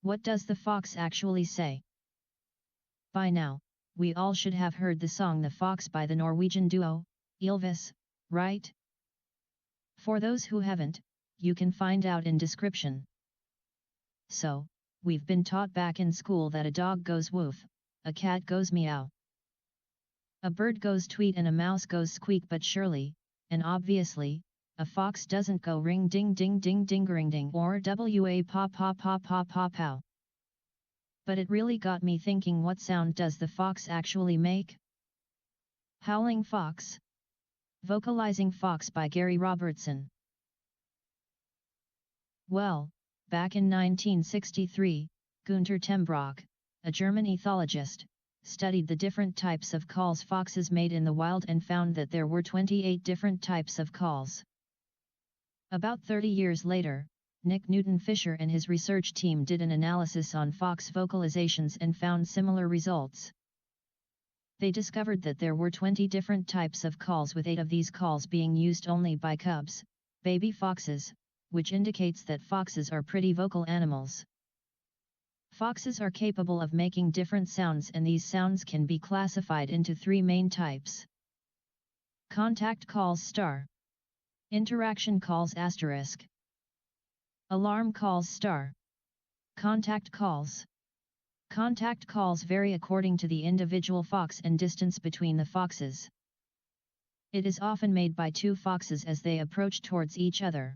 What does the fox actually say? By now, we all should have heard the song The Fox by the Norwegian duo, Ylvis, right? For those who haven't, you can find out in description. So, we've been taught back in school that a dog goes woof, a cat goes meow, a bird goes tweet and a mouse goes squeak, but surely, and obviously, a fox doesn't go ring ding ding ding dingering ding or wa paw paw paw paw paw pow. But it really got me thinking, what sound does the fox actually make? Howling Fox. Vocalizing Fox by Gary Robertson. Well, back in 1963, Günter Tembrock, a German ethologist, studied the different types of calls foxes made in the wild and found that there were 28 different types of calls. About 30 years later, Nick Newton Fisher and his research team did an analysis on fox vocalizations and found similar results. They discovered that there were 20 different types of calls, with 8 of these calls being used only by cubs, baby foxes, which indicates that foxes are pretty vocal animals. Foxes are capable of making different sounds, and these sounds can be classified into 3 main types. Contact calls star. Interaction calls asterisk. Alarm calls star. Contact calls. Contact calls vary according to the individual fox and distance between the foxes. It is often made by 2 foxes as they approach towards each other.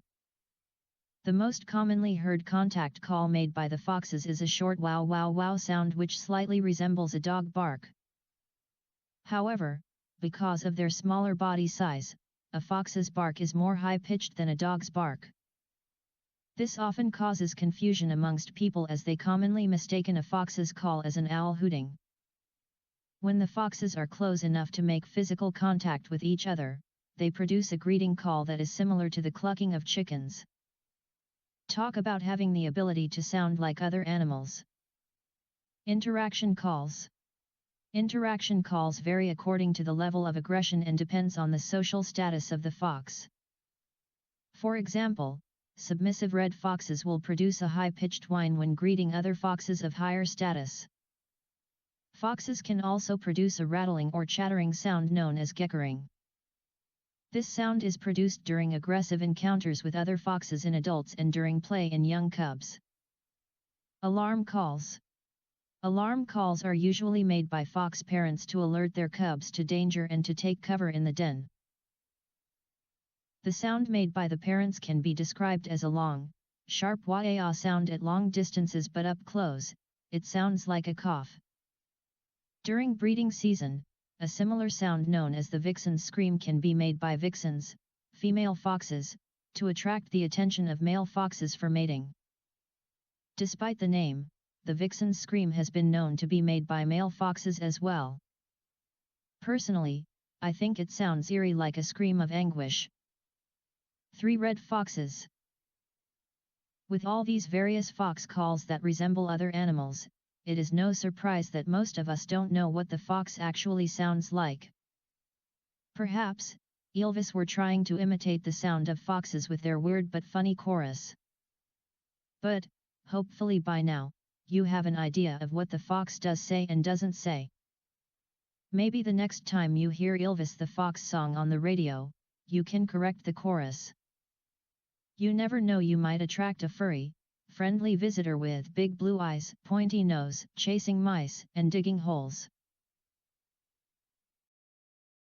The most commonly heard contact call made by the foxes is a short wow wow wow sound which slightly resembles a dog bark. However, because of their smaller body size, a fox's bark is more high-pitched than a dog's bark. This often causes confusion amongst people, as they commonly mistaken a fox's call as an owl hooting. When the foxes are close enough to make physical contact with each other, they produce a greeting call that is similar to the clucking of chickens. Talk about having the ability to sound like other animals. Interaction calls. Interaction calls vary according to the level of aggression and depends on the social status of the fox. For example, submissive red foxes will produce a high-pitched whine when greeting other foxes of higher status. Foxes can also produce a rattling or chattering sound known as geckering. This sound is produced during aggressive encounters with other foxes in adults and during play in young cubs. Alarm calls. Alarm calls are usually made by fox parents to alert their cubs to danger and to take cover in the den. The sound made by the parents can be described as a long, sharp wah-ah sound at long distances, but up close, it sounds like a cough. During breeding season, a similar sound known as the vixen's scream can be made by vixens, female foxes, to attract the attention of male foxes for mating. Despite the name, the vixen's scream has been known to be made by male foxes as well. Personally, I think it sounds eerie, like a scream of anguish. 3 red foxes. With all these various fox calls that resemble other animals, it is no surprise that most of us don't know what the fox actually sounds like. Perhaps, Ylvis were trying to imitate the sound of foxes with their weird but funny chorus. But, hopefully by now, you have an idea of what the fox does say and doesn't say. Maybe the next time you hear Ylvis the Fox song on the radio, you can correct the chorus. You never know, you might attract a furry, friendly visitor with big blue eyes, pointy nose, chasing mice, and digging holes.